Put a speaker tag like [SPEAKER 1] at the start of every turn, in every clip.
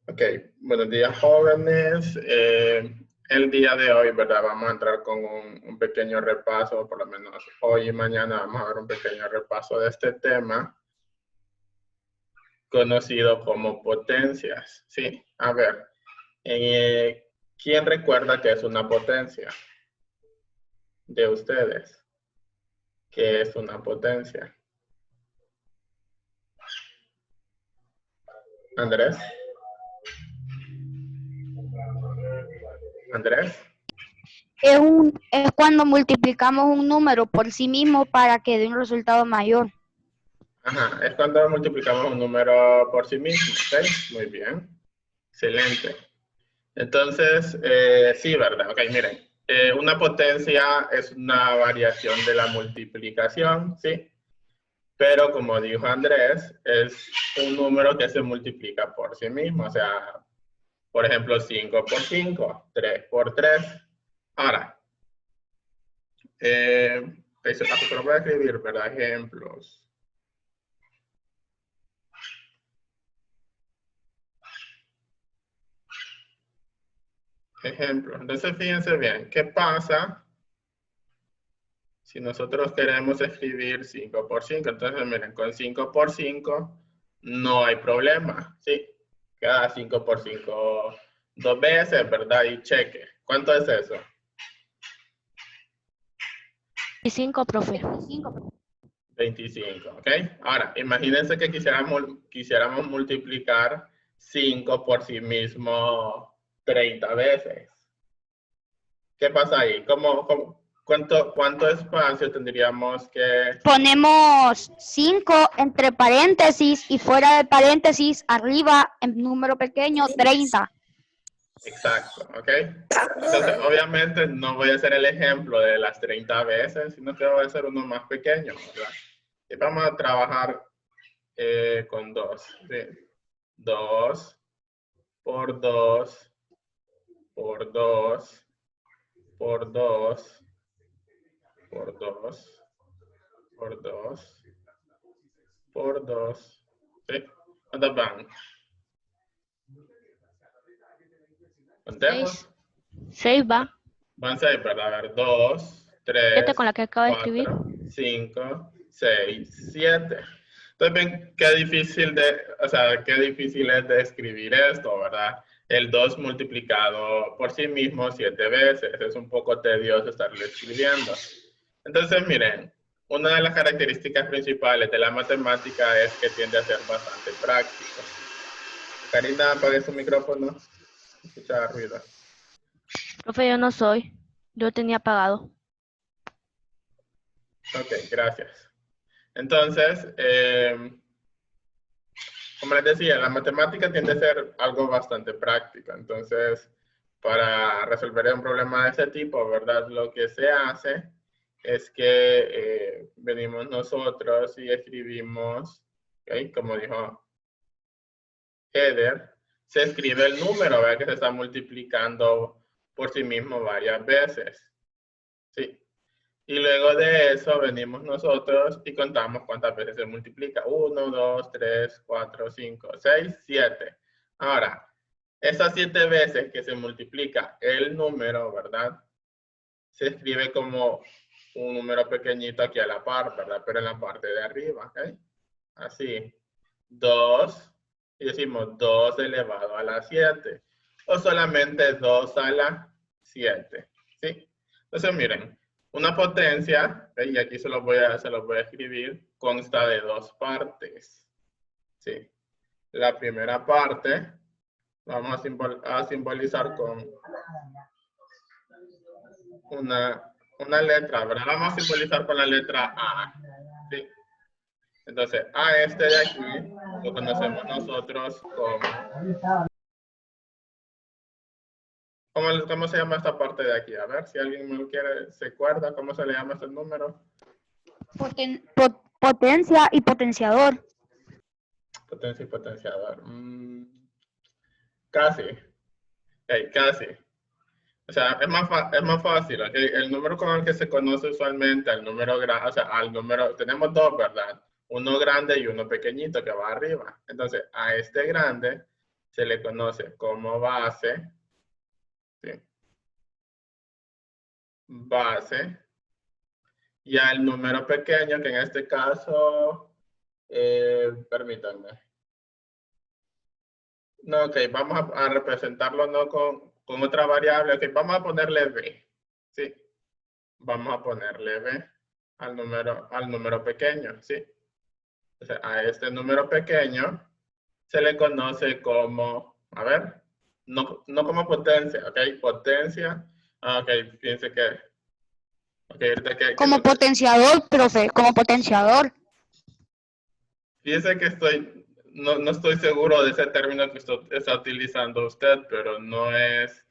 [SPEAKER 1] Ok, buenos días jóvenes. El día de hoy, ¿verdad? Vamos a entrar con un pequeño repaso, por lo menos hoy y mañana vamos a ver un pequeño repaso de este tema conocido como potencias. Sí, a ver, ¿quién recuerda qué es una potencia? De ustedes, ¿qué es una potencia? Andrés. Andrés.
[SPEAKER 2] Es cuando multiplicamos un número por sí mismo para que dé un resultado mayor.
[SPEAKER 1] Ajá, es cuando multiplicamos un número por sí mismo, ¿ok? Muy bien, excelente. Entonces, sí, ¿verdad? Ok, miren, una potencia es una variación de la multiplicación, ¿sí? Pero como dijo Andrés, es un número que se multiplica por sí mismo, o sea, por ejemplo, 5 por 5, 3 por 3. Ahora, eso lo voy a escribir, ¿verdad? Ejemplos. Ejemplos. Entonces, fíjense bien, ¿qué pasa si nosotros queremos escribir 5 por 5? Entonces, miren, con 5 por 5 no hay problema, ¿sí? Queda 5 por 5 dos veces, ¿verdad? Y cheque. ¿Cuánto es eso?
[SPEAKER 2] 25, profe.
[SPEAKER 1] 25, ¿ok? Ahora, imagínense que quisiéramos multiplicar 5 por sí mismo 30 veces. ¿Qué pasa ahí? ¿Cuánto espacio tendríamos que...?
[SPEAKER 2] Ponemos 5 entre paréntesis y fuera de paréntesis, arriba, en número pequeño, 30.
[SPEAKER 1] Exacto, ¿ok? Entonces, obviamente, no voy a hacer el ejemplo de las 30 veces, sino que voy a hacer uno más pequeño, ¿verdad? Y vamos a trabajar con 2. ¿Sí? 2 por 2 por 2 por 2 por 2 por 2 por 2. ¿Sí? ¿Cuántas van? ¿Contemos?
[SPEAKER 2] 6 va.
[SPEAKER 1] Van 6, ¿verdad? A ver, 2,
[SPEAKER 2] Este
[SPEAKER 1] 3,
[SPEAKER 2] con la que acabo de escribir.
[SPEAKER 1] 4, 5, 6, 7. Entonces, ven qué difícil qué difícil es de escribir esto, ¿verdad? El 2 multiplicado por sí mismo 7 veces. Es un poco tedioso estarlo escribiendo. Entonces, miren, una de las características principales de la matemática es que tiende a ser bastante práctico. Karina, apague su micrófono. Escucha ruido.
[SPEAKER 2] Profe, yo no soy. Yo tenía apagado.
[SPEAKER 1] Ok, gracias. Entonces, como les decía, la matemática tiende a ser algo bastante práctico. Entonces, para resolver un problema de ese tipo, ¿verdad? Lo que se hace es que venimos nosotros y escribimos, ¿okay? Como dijo Eder, se escribe el número, ¿verdad? Que se está multiplicando por sí mismo varias veces. ¿Sí? Y luego de eso venimos nosotros y contamos cuántas veces se multiplica. 1, 2, 3, 4, 5, 6, 7. Ahora, esas 7 veces que se multiplica el número, ¿verdad? Se escribe como un número pequeñito aquí a la par, ¿verdad? Pero en la parte de arriba, ¿ok? Así. 2, y decimos 2 elevado a la 7. O solamente 2 a la 7, ¿sí? Entonces, miren, una potencia, y aquí se los voy a escribir, consta de dos partes, ¿sí? La primera parte, vamos a simbolizar con una letra, ¿verdad? Vamos a simbolizar con la letra A, ¿sí? Entonces, a este de aquí lo conocemos nosotros como... ¿Cómo se llama esta parte de aquí? A ver, si alguien me lo quiere, ¿se acuerda cómo se le llama este número?
[SPEAKER 2] Potencia y potenciador.
[SPEAKER 1] Potencia y potenciador. Casi. Okay, casi. O sea, es más fácil. Okay. El número con el que se conoce usualmente, el número grande, o sea, al número, tenemos dos, ¿verdad? Uno grande y uno pequeñito que va arriba. Entonces, a este grande se le conoce como base. ¿Sí? Base. Y al número pequeño, que en este caso, permítanme. No, ok, vamos a representarlo no con otra variable. Ok, vamos a ponerle b. ¿Sí? Vamos a ponerle b al número pequeño. ¿Sí? O sea, a este número pequeño se le conoce como, a ver, no como potencia, ¿ok? Potencia. Ah, ok, fíjense que... Okay,
[SPEAKER 2] Como potenciador, profe, como potenciador.
[SPEAKER 1] Fíjese que no estoy seguro de ese término que está utilizando usted, pero no es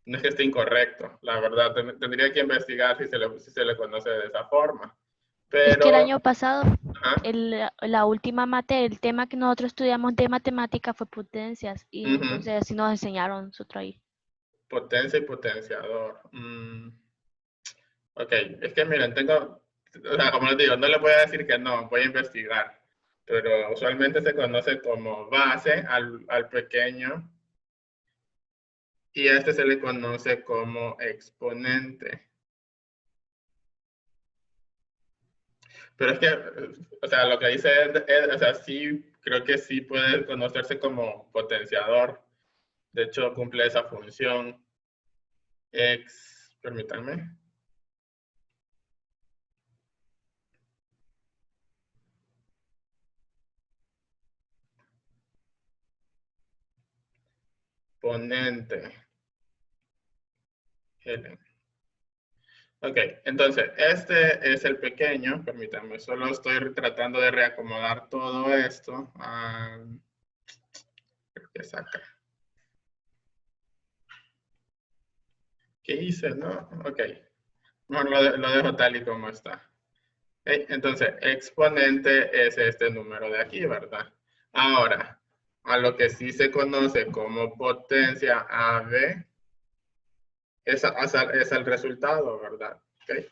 [SPEAKER 1] que esté incorrecto. La verdad, tendría que investigar si se le conoce de esa forma. Pero,
[SPEAKER 3] es que el año pasado,
[SPEAKER 1] ajá,
[SPEAKER 3] la última materia, el tema que nosotros estudiamos de matemática fue potencias. Y entonces así nos enseñaron nosotros ahí.
[SPEAKER 1] Potencia y potenciador. Ok, es que miren, o sea, como les digo, no le voy a decir que no, voy a investigar. Pero usualmente se conoce como base al pequeño. Y a este se le conoce como exponente. Pero es que, o sea, lo que dice o sea, sí, creo que sí puede conocerse como potenciador. De hecho, cumple esa función. Permítanme. Exponente. L. Ok, entonces, este es el pequeño, permítanme, solo estoy tratando de reacomodar todo esto. Creo que es acá. ¿Qué hice? No, ok. No, lo dejo tal y como está. Okay, entonces, exponente es este número de aquí, ¿verdad? Ahora, a lo que sí se conoce como potencia AB, es el resultado, ¿verdad? Okay.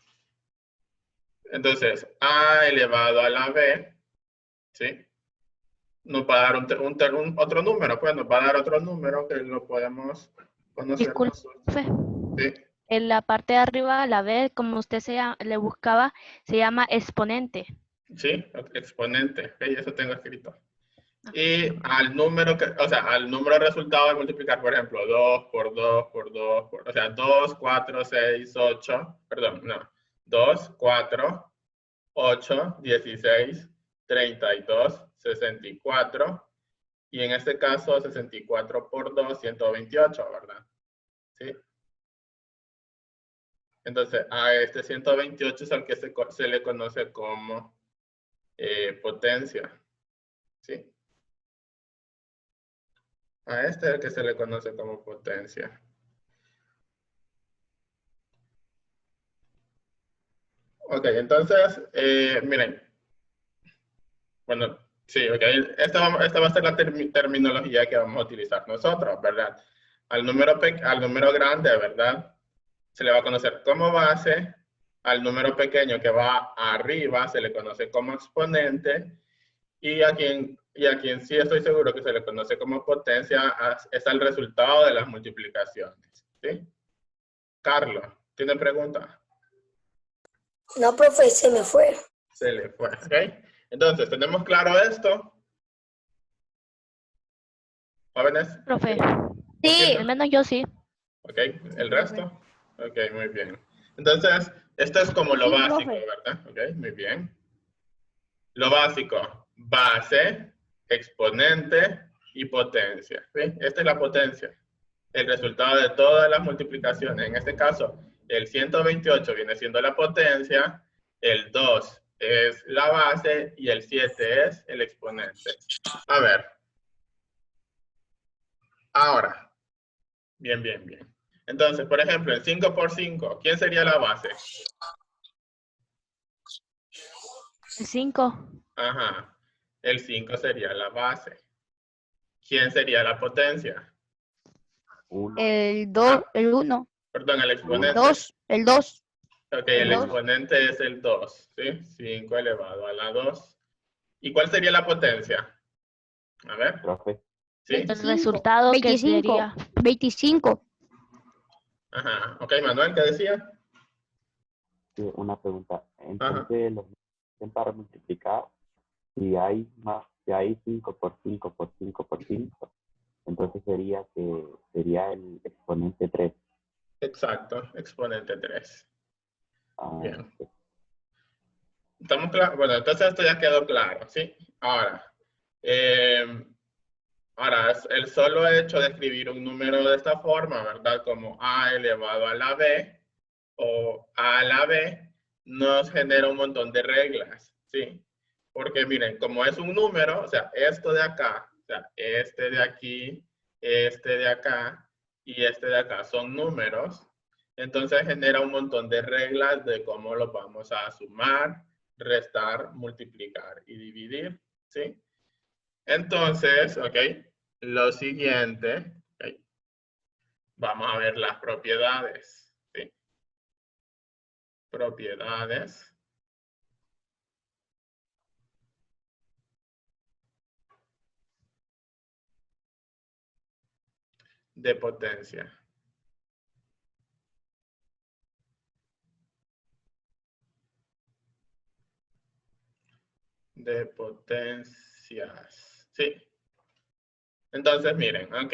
[SPEAKER 1] Entonces, A elevado a la B, ¿sí? Nos va a dar otro número, pues nos va a dar otro número que lo podemos conocer
[SPEAKER 3] Disculpe,
[SPEAKER 1] nosotros. ¿Sí?
[SPEAKER 3] en la parte de arriba, la B, como usted le buscaba, se llama exponente.
[SPEAKER 1] Sí, exponente, okay, eso tengo escrito. Y al número al número resultado de multiplicar, por ejemplo, 2 por 2 por 2, o sea, 2, 4, 6, 8, perdón, no, 2, 4, 8, 16, 32, 64, y en este caso 64 por 2, 128, ¿verdad? ¿Sí? Entonces, a este 128 es al que se le conoce como potencia, ¿sí? A este es el que se le conoce como potencia. Ok, entonces, miren. Bueno, sí, ok. Esta va a ser la terminología que vamos a utilizar nosotros, ¿verdad? Al número grande, ¿verdad? Se le va a conocer como base. Al número pequeño que va arriba se le conoce como exponente. Y a quien sí estoy seguro que se le conoce como potencia es al resultado de las multiplicaciones. ¿Sí? Carlos, ¿tiene pregunta?
[SPEAKER 4] No, profe, se me fue.
[SPEAKER 1] Se le fue, ¿ok? Entonces, ¿tenemos claro esto? ¿Jóvenes?
[SPEAKER 3] Profe,
[SPEAKER 2] Sí.
[SPEAKER 3] al menos yo sí.
[SPEAKER 1] ¿Ok? ¿El resto? Ok, muy bien. Entonces, esto es como lo
[SPEAKER 2] Sí,
[SPEAKER 1] básico,
[SPEAKER 2] profe.
[SPEAKER 1] ¿verdad? Ok, muy bien. Lo básico, base, exponente y potencia. ¿Sí? Esta es la potencia. El resultado de todas las multiplicaciones. En este caso, el 128 viene siendo la potencia, el 2 es la base y el 7 es el exponente. A ver. Ahora. Bien, bien, bien. Entonces, por ejemplo, el 5 por 5, ¿quién sería la base?
[SPEAKER 3] El 5.
[SPEAKER 1] Ajá. El 5 sería la base. ¿Quién sería la potencia?
[SPEAKER 2] El 2, el 1,
[SPEAKER 1] Perdón, el
[SPEAKER 2] el
[SPEAKER 1] exponente.
[SPEAKER 2] 2, el 2.
[SPEAKER 1] Ok,
[SPEAKER 2] El
[SPEAKER 1] el
[SPEAKER 2] 2.
[SPEAKER 1] exponente es el 2, ¿sí? 5 elevado a la 2. ¿Y cuál sería la potencia? A ver.
[SPEAKER 5] Profe,
[SPEAKER 1] ¿Sí?
[SPEAKER 3] El resultado que
[SPEAKER 2] 25.
[SPEAKER 3] sería
[SPEAKER 2] 25.
[SPEAKER 1] Ajá. Ok, Manuel, ¿qué decía?
[SPEAKER 5] Sí, una pregunta. Entonces, los números para multiplicar, si hay 5 por 5 por 5 por 5, entonces sería el exponente 3.
[SPEAKER 1] Exacto, exponente 3.
[SPEAKER 5] Ah,
[SPEAKER 1] Bien. ¿Estamos claros? Bueno, entonces esto ya quedó claro, ¿sí? Ahora, el solo hecho de escribir un número de esta forma, ¿verdad? Como a elevado a la b o a la b, nos genera un montón de reglas, ¿sí? Porque miren, como es un número, o sea, esto de acá, o sea, este de aquí, este de acá y este de acá son números, entonces genera un montón de reglas de cómo lo vamos a sumar, restar, multiplicar y dividir, ¿sí? Entonces, ok, lo siguiente, ok, vamos a ver las propiedades, ¿sí? Propiedades. De potencia. De potencias. Sí. Entonces, miren, ok.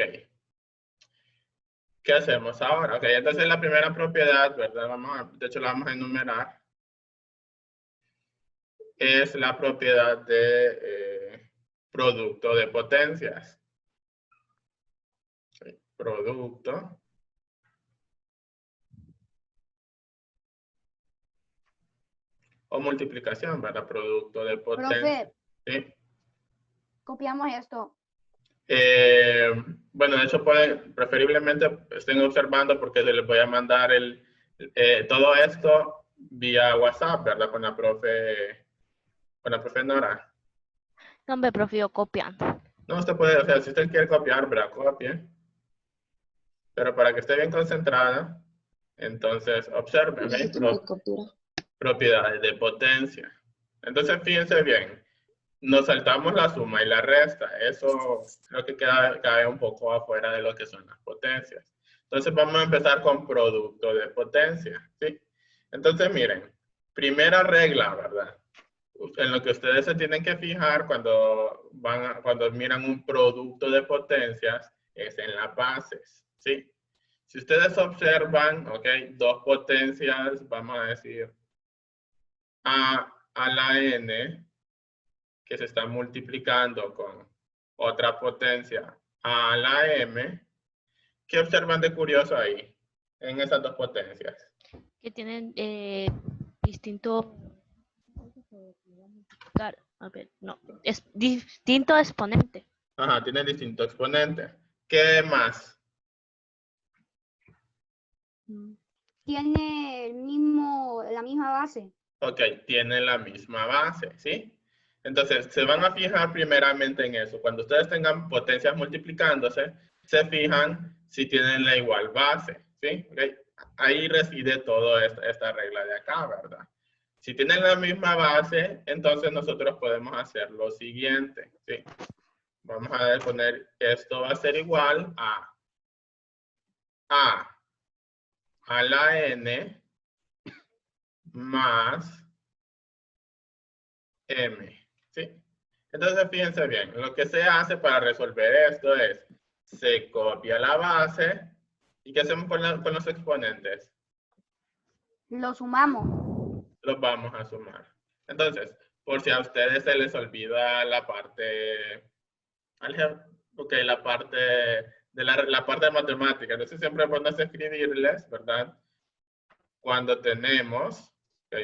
[SPEAKER 1] ¿Qué hacemos ahora? Ok, entonces la primera propiedad, ¿verdad? De hecho, la vamos a enumerar. Es la propiedad de producto de potencias. Okay. Producto. O multiplicación, ¿verdad? Producto de potencia.
[SPEAKER 2] Profe,
[SPEAKER 1] ¿Sí?
[SPEAKER 2] copiamos esto.
[SPEAKER 1] Bueno, de hecho, preferiblemente estén observando porque se les voy a mandar todo esto vía WhatsApp, ¿verdad? Con la profe Nora.
[SPEAKER 3] no me prefiero copiando.
[SPEAKER 1] No, usted puede, o sea, si usted quiere copiar, ¿verdad? Copie. Pero para que esté bien concentrada, entonces observe, ¿ok? Propiedades de potencia. Entonces, fíjense bien. Nos saltamos la suma y la resta. Eso creo que cae un poco afuera de lo que son las potencias. Entonces vamos a empezar con producto de potencia, ¿sí? Entonces miren, primera regla, ¿verdad? En lo que ustedes se tienen que fijar cuando miran un producto de potencias es en las bases, ¿sí? Si ustedes observan, ok, dos potencias, vamos a decir a la n, que se está multiplicando con otra potencia a la m. ¿Qué observan de curioso ahí, en esas dos potencias?
[SPEAKER 3] Que tienen distinto... A ver, no, es distinto exponente.
[SPEAKER 1] Ajá, tienen distinto exponente. ¿Qué más?
[SPEAKER 2] Tiene la misma base.
[SPEAKER 1] Ok, tienen la misma base, ¿sí? Entonces, se van a fijar primeramente en eso. Cuando ustedes tengan potencias multiplicándose, se fijan si tienen la igual base, ¿sí? Okay. Ahí reside toda esta regla de acá, ¿verdad? Si tienen la misma base, entonces nosotros podemos hacer lo siguiente, ¿sí? Vamos a poner, esto va a ser igual a la n más m, ¿sí? Entonces, fíjense bien, lo que se hace para resolver esto es, se copia la base, ¿y qué hacemos con los exponentes?
[SPEAKER 2] Lo sumamos.
[SPEAKER 1] Los vamos a sumar. Entonces, por si a ustedes se les olvida la parte álgebra, ok, la parte de la parte de matemática, entonces siempre podemos escribirles, ¿verdad? Cuando tenemos, ok,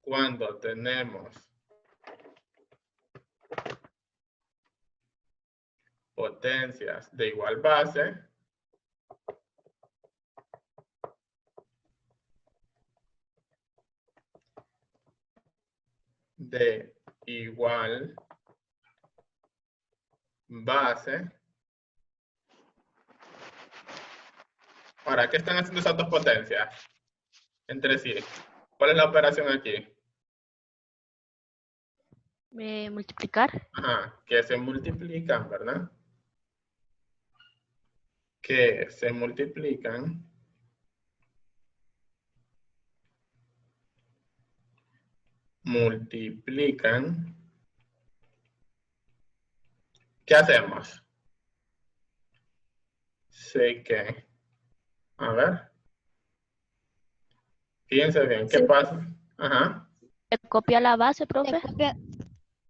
[SPEAKER 1] cuando tenemos potencias de igual base, de igual base. Ahora, ¿qué están haciendo esas dos potencias entre sí? ¿Cuál es la operación aquí?
[SPEAKER 3] Multiplicar.
[SPEAKER 1] Ajá, que se multiplican, ¿verdad? Que se multiplican. Multiplican. ¿Qué hacemos? Sé que. A ver. Fíjense bien, ¿qué
[SPEAKER 4] Sí.
[SPEAKER 1] pasa? Ajá.
[SPEAKER 3] Se copia la base, profe,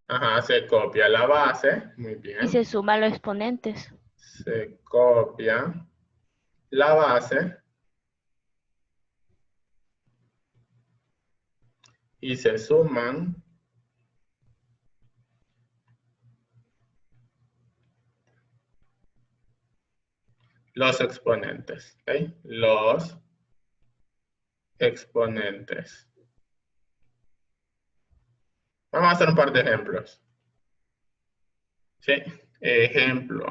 [SPEAKER 1] Ajá, se copia la base. Muy
[SPEAKER 3] y
[SPEAKER 1] bien.
[SPEAKER 3] se suman los exponentes.
[SPEAKER 1] Se copia la base. Y se suman los exponentes. ¿Ok? Los exponentes. Vamos a hacer un par de ejemplos. ¿Sí? Ejemplo.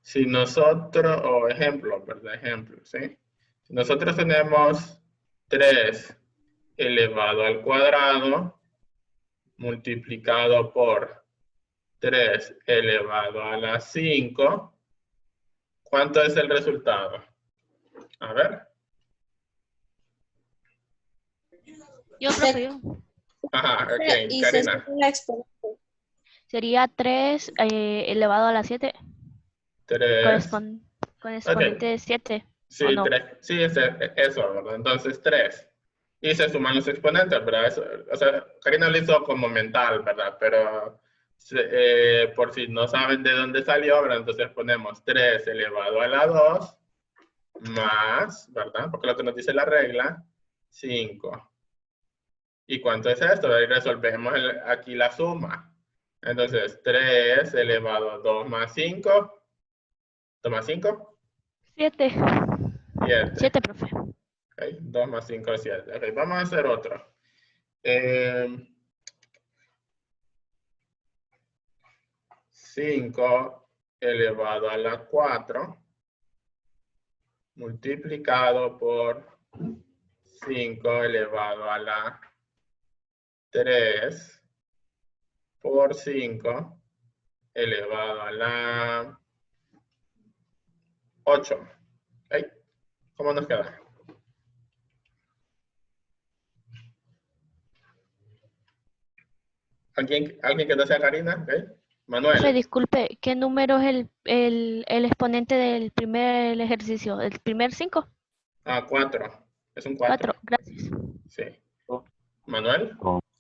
[SPEAKER 1] Si nosotros, o ejemplo, ¿verdad? Ejemplo, ¿sí? Si nosotros tenemos 3 elevado al cuadrado multiplicado por 3 elevado a la 5, ¿cuánto es el resultado? A ver.
[SPEAKER 3] Yo, profe, yo.
[SPEAKER 1] Ajá, ok,
[SPEAKER 4] Y se
[SPEAKER 1] Karina.
[SPEAKER 4] suma la exponente.
[SPEAKER 3] Sería 3 elevado a la 7.
[SPEAKER 1] 3.
[SPEAKER 3] Con exponente de 7.
[SPEAKER 1] Sí,
[SPEAKER 3] ¿O no?
[SPEAKER 1] 3. Sí, eso, ¿verdad? Entonces 3. Y se suman los exponentes, ¿verdad? Eso, o sea, Karina lo hizo como mental, ¿verdad? Pero por si no saben de dónde salió, ¿verdad? Entonces ponemos 3 elevado a la 2 más, ¿verdad? Porque lo que nos dice la regla, 5. ¿Y cuánto es esto? Ahí resolvemos aquí la suma. Entonces, 3 elevado a 2 más 5. ¿Toma 5?
[SPEAKER 3] 7.
[SPEAKER 1] 7.
[SPEAKER 3] 7, profe.
[SPEAKER 1] Okay, 2 más 5 es 7. Okay, vamos a hacer otro. 5 elevado a la 4 multiplicado por 5 elevado a la 3 por 5 elevado a la 8. ¿Okay? ¿Cómo nos queda? ¿Alguien que no sea Karina? ¿Okay? Manuel.
[SPEAKER 3] Profe, disculpe, ¿qué número es el exponente del primer ejercicio? ¿El primer 5?
[SPEAKER 1] 4. Es un 4.
[SPEAKER 3] 4, gracias.
[SPEAKER 1] Sí. Manuel.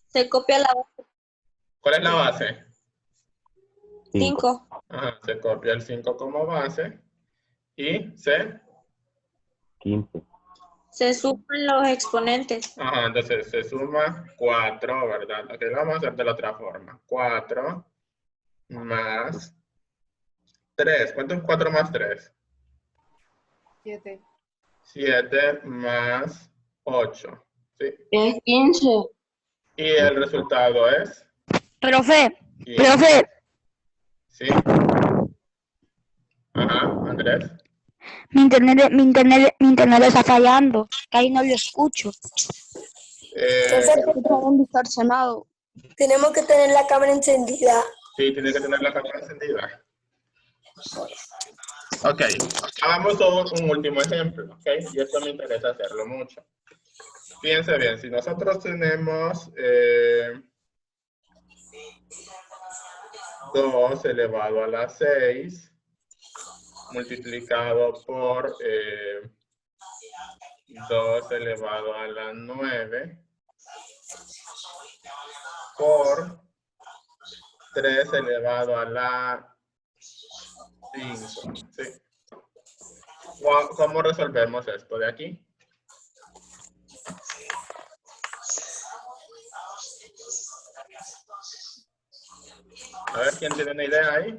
[SPEAKER 4] Se copia la base.
[SPEAKER 1] ¿Cuál es la base?
[SPEAKER 4] 5.
[SPEAKER 1] Ajá, se copia el 5 como base y se...
[SPEAKER 5] 15.
[SPEAKER 4] Se suman los exponentes.
[SPEAKER 1] Ajá, entonces se suma 4, ¿verdad? Ok, lo vamos a hacer de la otra forma. 4 más 3. ¿Cuánto es 4 más 3?
[SPEAKER 6] 7.
[SPEAKER 1] 7 más 8. ¿Sí?
[SPEAKER 6] Es 15.
[SPEAKER 1] Y el resultado es...
[SPEAKER 2] Profe,
[SPEAKER 1] 15.
[SPEAKER 2] profe,
[SPEAKER 1] ¿Sí? Ajá, Andrés.
[SPEAKER 2] mi internet está fallando. Que ahí no lo escucho. Distorsionado.
[SPEAKER 4] Tenemos que tener la cámara encendida.
[SPEAKER 1] Sí, tiene que tener la cámara encendida. Ok, hagamos un último ejemplo, ¿ok? Y esto me interesa hacerlo mucho. Fíjense bien, si nosotros tenemos 2 elevado a la 6 multiplicado por 2 elevado a la 9 por 3 elevado a la 5. ¿Sí? ¿Cómo resolvemos esto de aquí? A ver, ¿quién tiene una idea ahí?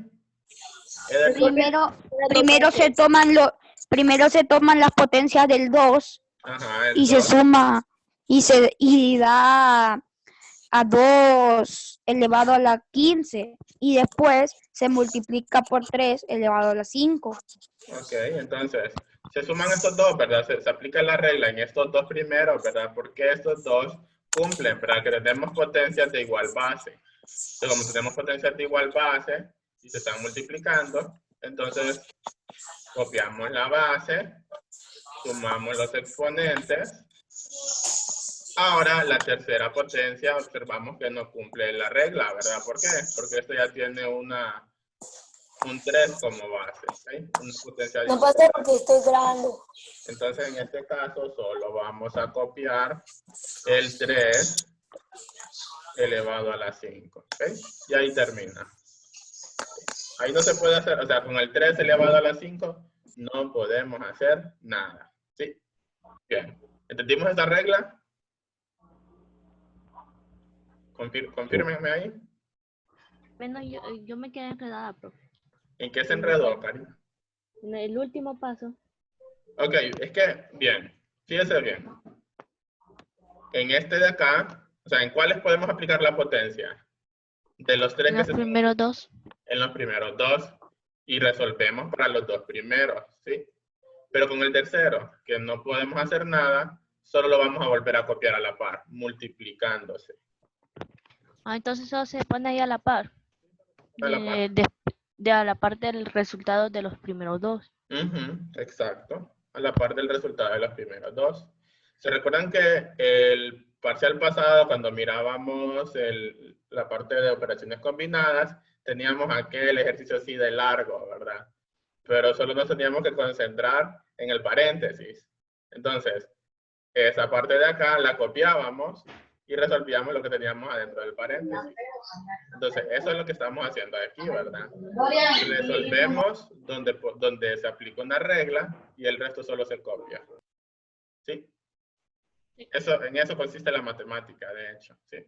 [SPEAKER 2] Primero se toman las potencias del 2
[SPEAKER 1] Ajá,
[SPEAKER 2] y se
[SPEAKER 1] 2.
[SPEAKER 2] suma y da a 2 elevado a la 15 y después se multiplica por 3 elevado a la 5.
[SPEAKER 1] Ok, entonces Se suman estos dos, ¿verdad? Se aplica la regla en estos dos primeros, ¿verdad? Porque estos dos cumplen, ¿verdad? Que tenemos potencias de igual base. Entonces, como tenemos potencias de igual base y se están multiplicando, entonces copiamos la base, sumamos los exponentes. Ahora, la tercera potencia, observamos que no cumple la regla, ¿verdad? ¿Por qué? Porque esto ya tiene un 3 como base, ¿okay? Una potencia
[SPEAKER 4] No pasa porque estoy grabando.
[SPEAKER 1] Entonces, en este caso, solo vamos a copiar el 3 elevado a la 5, ¿ok? Y ahí termina. Ahí no se puede hacer, o sea, con el 3 elevado a la 5, no podemos hacer nada, ¿sí? Bien. ¿Entendimos esta regla? Confírmenme ahí.
[SPEAKER 3] Bueno, yo me quedé enredada, profe.
[SPEAKER 1] ¿En qué se enredó, Karina?
[SPEAKER 3] En el último paso.
[SPEAKER 1] Ok, es que, bien, fíjese bien. En este de acá, o sea, ¿en cuáles podemos aplicar la potencia? De los tres
[SPEAKER 3] En
[SPEAKER 1] que
[SPEAKER 3] los
[SPEAKER 1] se
[SPEAKER 3] primeros dos.
[SPEAKER 1] en los primeros dos y resolvemos para los dos primeros, ¿sí? Pero con el tercero, que no podemos hacer nada, solo lo vamos a volver a copiar a la par, multiplicándose.
[SPEAKER 3] Ah, entonces eso se pone ahí a la par.
[SPEAKER 1] A la par.
[SPEAKER 3] A la par del resultado de los primeros dos.
[SPEAKER 1] Exacto, a la par del resultado de los primeros dos. ¿Se recuerdan que el parcial pasado, cuando mirábamos la parte de operaciones combinadas, teníamos aquel ejercicio así de largo, ¿verdad? Pero solo nos teníamos que concentrar en el paréntesis. Entonces, esa parte de acá la copiábamos y resolvíamos lo que teníamos adentro del paréntesis. Entonces, eso es lo que estamos haciendo aquí, ¿verdad? Resolvemos donde se aplica una regla y el resto solo se copia. ¿Sí? En eso consiste la matemática, de hecho. ¿Sí?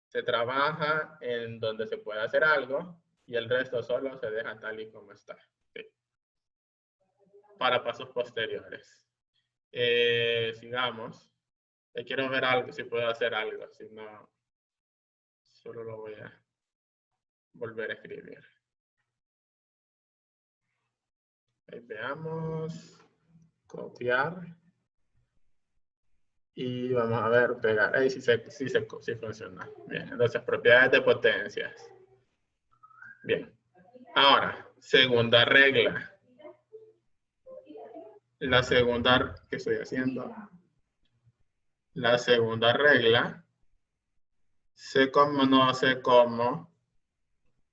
[SPEAKER 1] Se trabaja en donde se puede hacer algo y el resto solo se deja tal y como está. ¿Sí? Para pasos posteriores. Sigamos. Quiero ver algo, si puedo hacer algo. Si no, solo lo voy a volver a escribir. Ahí veamos. Copiar. Y vamos a ver, pegar. Ahí sí funciona. Bien, entonces propiedades de potencias. Bien. Ahora, segunda regla. La segunda, ¿qué estoy haciendo? La segunda regla se conoce como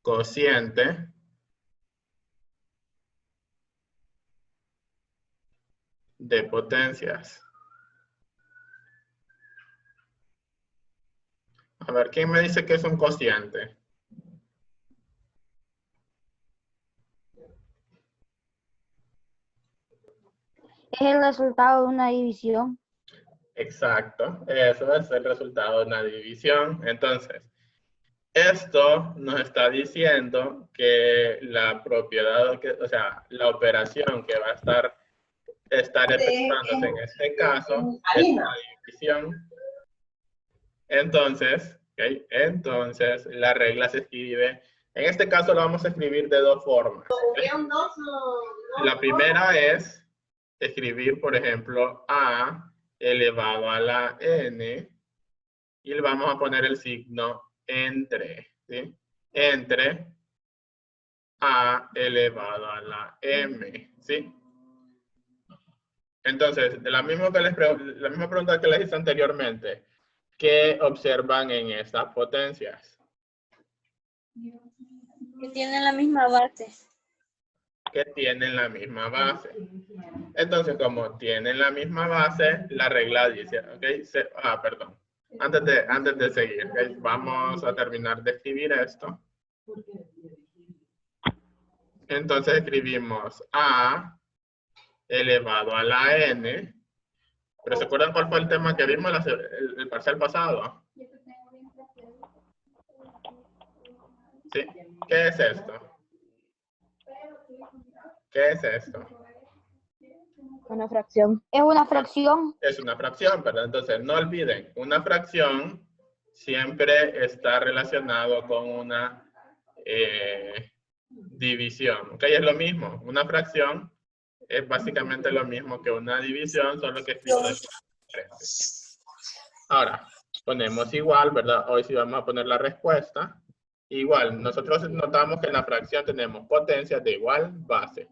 [SPEAKER 1] cociente de potencias. A ver, ¿quién me dice que es un cociente?
[SPEAKER 2] Es el resultado de una división.
[SPEAKER 1] Exacto, eso es el resultado de una división. Entonces, esto nos está diciendo que la propiedad, o sea, la operación que va a estar efectuándose en este caso es una división. Entonces, ¿okay? Entonces, la regla se escribe, en este caso lo vamos a escribir de dos formas. ¿Okay? La primera es escribir, por ejemplo, A elevado a la N y le vamos a poner el signo entre, ¿sí? Entre A elevado a la M, ¿sí? Entonces, la misma pregunta que les hice anteriormente, ¿qué observan en estas potencias?
[SPEAKER 4] Que tienen la misma base.
[SPEAKER 1] Que tienen la misma base. Entonces, como tienen la misma base, la regla dice, ¿ok? Perdón. Antes de seguir, ¿okay? Vamos a terminar de escribir esto. Entonces escribimos A elevado a la N. ¿Pero se acuerdan cuál fue el tema que vimos el parcial pasado? ¿Sí? ¿Qué es esto? ¿Qué es esto?
[SPEAKER 2] Una fracción. Es una fracción.
[SPEAKER 1] Es una fracción, ¿verdad? Entonces, no olviden, una fracción siempre está relacionado con una división. ¿Ok? Es lo mismo. Una fracción Es básicamente lo mismo que una división, solo que escrito de forma diferente. Ahora, ponemos igual, ¿verdad? Hoy sí vamos a poner la respuesta. Igual, nosotros notamos que en la fracción tenemos potencias de igual base.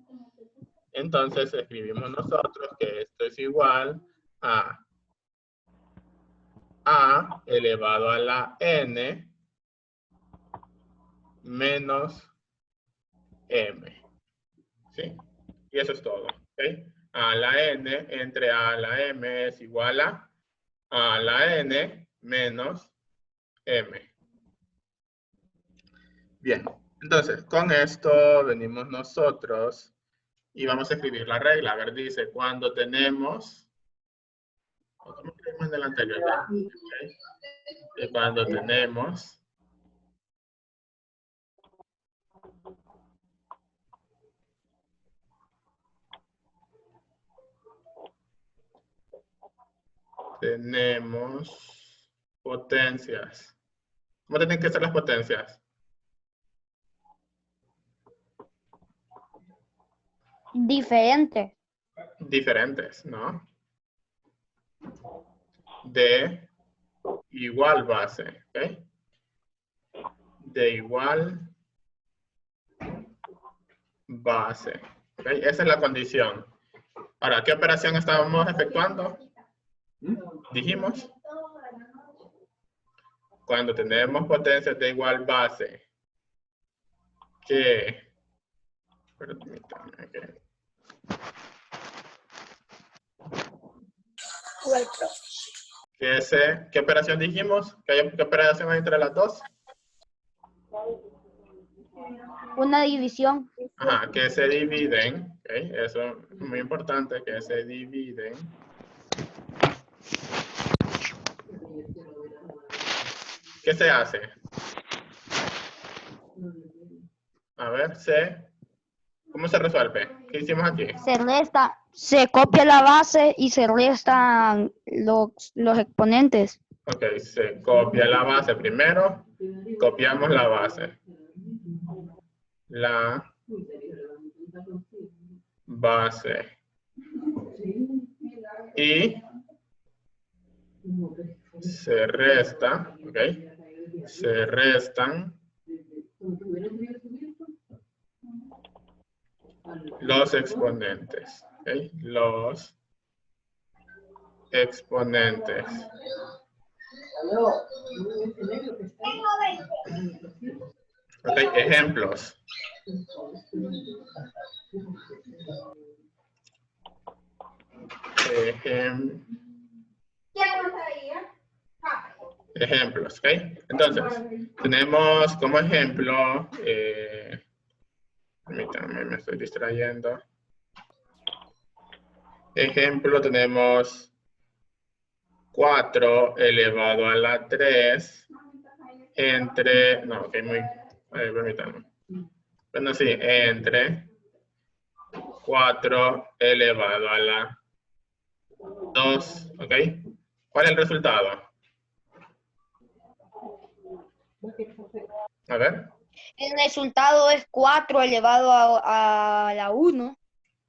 [SPEAKER 1] Entonces escribimos nosotros que esto es igual a elevado a la n menos m. ¿Sí? Y eso es todo. ¿Okay? A la n entre a la m es igual a la n menos m. Bien, entonces con esto venimos nosotros y vamos a escribir la regla. A ver, dice, cuando tenemos... ¿Cómo escribimos en el anterior? Okay. Y cuando tenemos... Tenemos potencias. ¿Cómo tienen que ser las potencias?
[SPEAKER 2] Diferente.
[SPEAKER 1] Diferentes, ¿no? De igual base, ¿ok? De igual base. ¿Ok? Esa es la condición. Ahora, ¿qué operación estábamos efectuando? Dijimos. Cuando tenemos potencias de igual base que... Permítanme, que... ¿Qué operación dijimos? ¿Qué operación hay entre las dos?
[SPEAKER 2] Una división.
[SPEAKER 1] Ajá, que se dividen. ¿Okay? Eso es muy importante, que se dividen. ¿Qué se hace? A ver, ¿cómo se resuelve? ¿Qué hicimos aquí?
[SPEAKER 2] Se resta, se copia la base y se restan los exponentes.
[SPEAKER 1] Ok, se copia la base primero. Copiamos la base. La base. Y se resta, ¿ok? Se restan los exponentes, ¿ok? Los exponentes. Ok, ejemplos. Ejemplos, ¿ok? Entonces, tenemos como ejemplo, permítanme, me estoy distrayendo. Ejemplo, tenemos 4 elevado a la 3 entre, no, ok, permítanme. Bueno, sí, entre 4 elevado a la 2, ¿ok? ¿Cuál es el resultado? A ver.
[SPEAKER 2] El resultado es 4 elevado a la 1.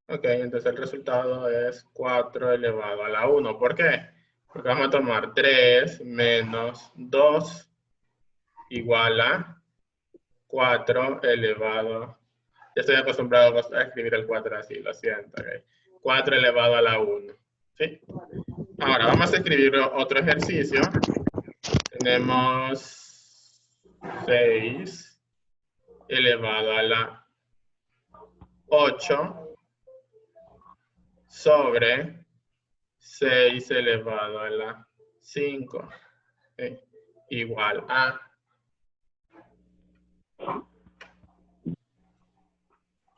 [SPEAKER 1] Ok, entonces el resultado es 4 elevado a la 1. ¿Por qué? Porque vamos a tomar 3 menos 2 igual a 4 elevado. Ya estoy acostumbrado a escribir el 4 así, lo siento. Okay. 4 elevado a la 1. ¿Sí? Ahora vamos a escribir otro ejercicio. Tenemos 6 elevado a la 8 sobre 6 elevado a la 5. ¿Sí? Igual a...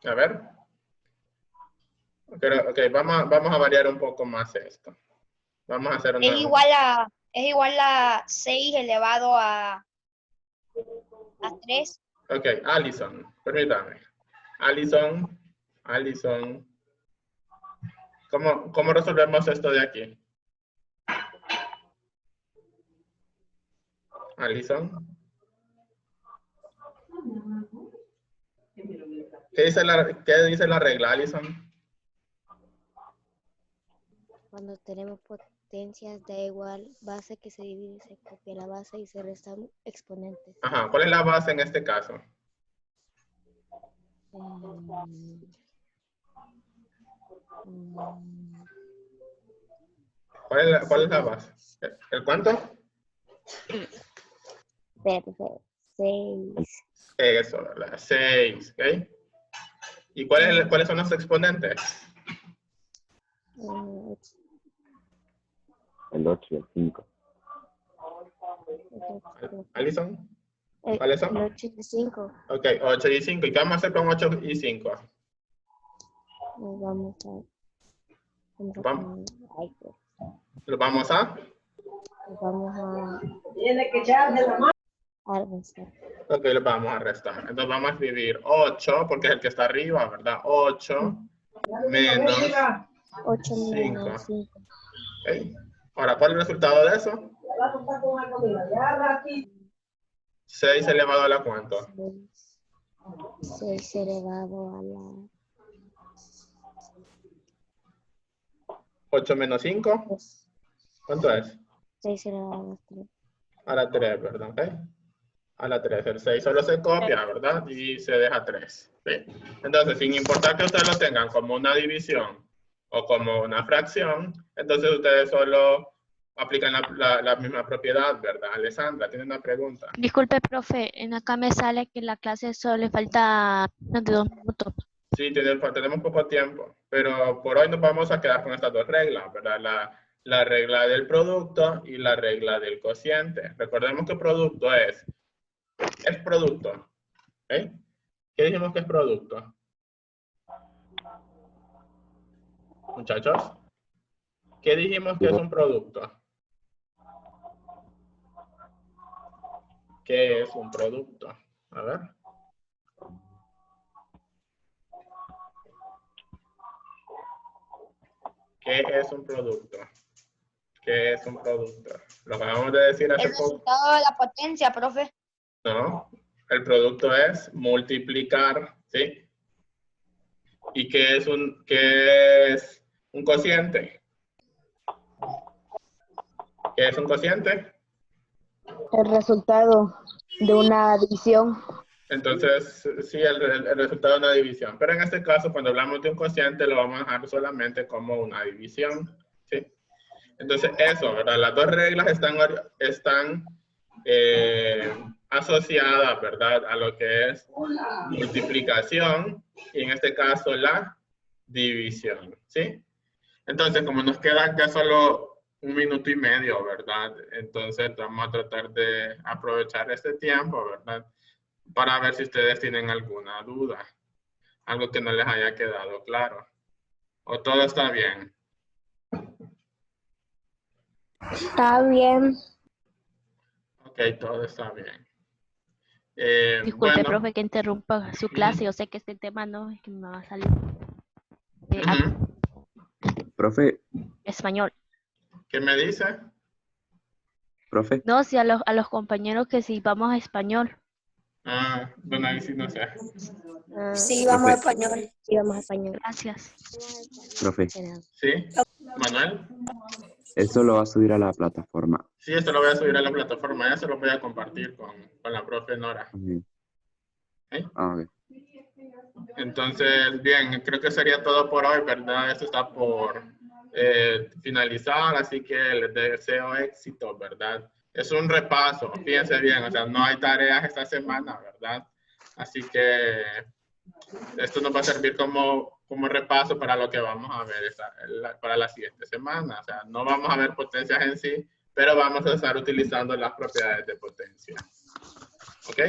[SPEAKER 1] A ver. Ok, vamos a variar un poco más esto. Vamos a hacer una...
[SPEAKER 2] Es igual a 6 elevado a 3.
[SPEAKER 1] Ok, Alison, permítame. Alison, ¿cómo resolvemos esto de aquí? Alison. ¿Qué dice la regla, Alison?
[SPEAKER 7] Cuando tenemos potencias da igual base que se divide, se copia la base y se restan exponentes.
[SPEAKER 1] Ajá, ¿cuál es la base en este caso? ¿Cuál es la base? ¿El cuánto?
[SPEAKER 7] Perfecto. 6.
[SPEAKER 1] Eso, ¿verdad? 6, ¿ok? ¿Y cuáles son los exponentes?
[SPEAKER 5] El 8 y el 5.
[SPEAKER 1] ¿Alison? ¿Cuáles son?
[SPEAKER 7] El 8 y 5.
[SPEAKER 1] Ok, 8 y 5. ¿Y qué vamos a hacer con 8 y 5?
[SPEAKER 7] Vamos
[SPEAKER 1] a
[SPEAKER 7] restar.
[SPEAKER 1] Ok, lo vamos a restar. Entonces vamos a escribir 8, porque es el que está arriba, ¿verdad? 8 menos
[SPEAKER 7] 8
[SPEAKER 1] 5.
[SPEAKER 7] menos 5.
[SPEAKER 1] Okay. Ahora, ¿cuál es el resultado de eso? 6 elevado a la ¿cuánto?
[SPEAKER 7] 6 elevado a la
[SPEAKER 1] 8 menos 5.
[SPEAKER 7] 3.
[SPEAKER 1] ¿Cuánto es?
[SPEAKER 7] 6 elevado a la 3.
[SPEAKER 1] A la 3, ¿verdad? Okay. A la 3. El 6 solo se copia, ¿verdad? Y se deja 3. ¿Sí? Entonces, sin importar que ustedes lo tengan como una división o como una fracción, entonces ustedes solo aplican la misma propiedad, ¿verdad? Alessandra, ¿tiene una pregunta?
[SPEAKER 3] Disculpe, profe, en acá me sale que la clase solo le falta menos de 2 minutos.
[SPEAKER 1] Sí, tenemos poco tiempo, pero por hoy nos vamos a quedar con estas dos reglas, ¿verdad? La regla del producto y la regla del cociente. Recordemos que producto es producto. ¿Ok? ¿Qué dijimos que es producto? Muchachos, ¿qué dijimos que es un producto? ¿Qué es un producto? A ver. ¿Qué es un producto? ¿Qué es un producto? Lo acabamos de decir hace
[SPEAKER 2] El
[SPEAKER 1] poco.
[SPEAKER 2] resultado de la potencia, profe.
[SPEAKER 1] No, el producto es multiplicar, ¿sí? ¿Y qué es un cociente? ¿Qué es un cociente?
[SPEAKER 6] El resultado de una división.
[SPEAKER 1] Entonces, sí, el resultado de una división. Pero en este caso, cuando hablamos de un cociente, lo vamos a dejar solamente como una división, ¿sí? Entonces, eso, ¿verdad? Las dos reglas están asociadas, ¿verdad? A lo que es multiplicación y en este caso la división, ¿sí? Entonces, como nos queda ya solo 1 minuto y medio, ¿verdad? Entonces, vamos a tratar de aprovechar este tiempo, ¿verdad? Para ver si ustedes tienen alguna duda, algo que no les haya quedado claro. ¿O todo está bien?
[SPEAKER 6] Está bien.
[SPEAKER 1] Ok, todo está bien.
[SPEAKER 3] Disculpe,
[SPEAKER 1] Bueno,
[SPEAKER 3] profe, que interrumpa su clase. Yo sé que este tema no es que me va a salir.
[SPEAKER 5] Profe,
[SPEAKER 3] Español.
[SPEAKER 1] ¿qué me dice?
[SPEAKER 5] profe,
[SPEAKER 3] No, sí, a los compañeros que sí vamos a español.
[SPEAKER 1] Bueno, ahí sí no sé.
[SPEAKER 4] Sí, vamos a español.
[SPEAKER 7] Sí, vamos a español.
[SPEAKER 3] Gracias.
[SPEAKER 5] profe,
[SPEAKER 1] ¿Sí? ¿Manuel?
[SPEAKER 5] ¿eso lo va a subir a la plataforma?
[SPEAKER 1] Sí, esto lo voy a subir a la plataforma. Ya se lo voy a compartir con la profe Nora.
[SPEAKER 5] Ok.
[SPEAKER 1] ¿Sí?
[SPEAKER 5] Ok.
[SPEAKER 1] Entonces, bien, creo que sería todo por hoy, ¿verdad? Esto está por finalizar, así que les deseo éxito, ¿verdad? Es un repaso, fíjense bien, o sea, no hay tareas esta semana, ¿verdad? Así que esto nos va a servir como repaso para lo que vamos a ver para la siguiente semana. O sea, no vamos a ver potencias en sí, pero vamos a estar utilizando las propiedades de potencia. ¿Ok?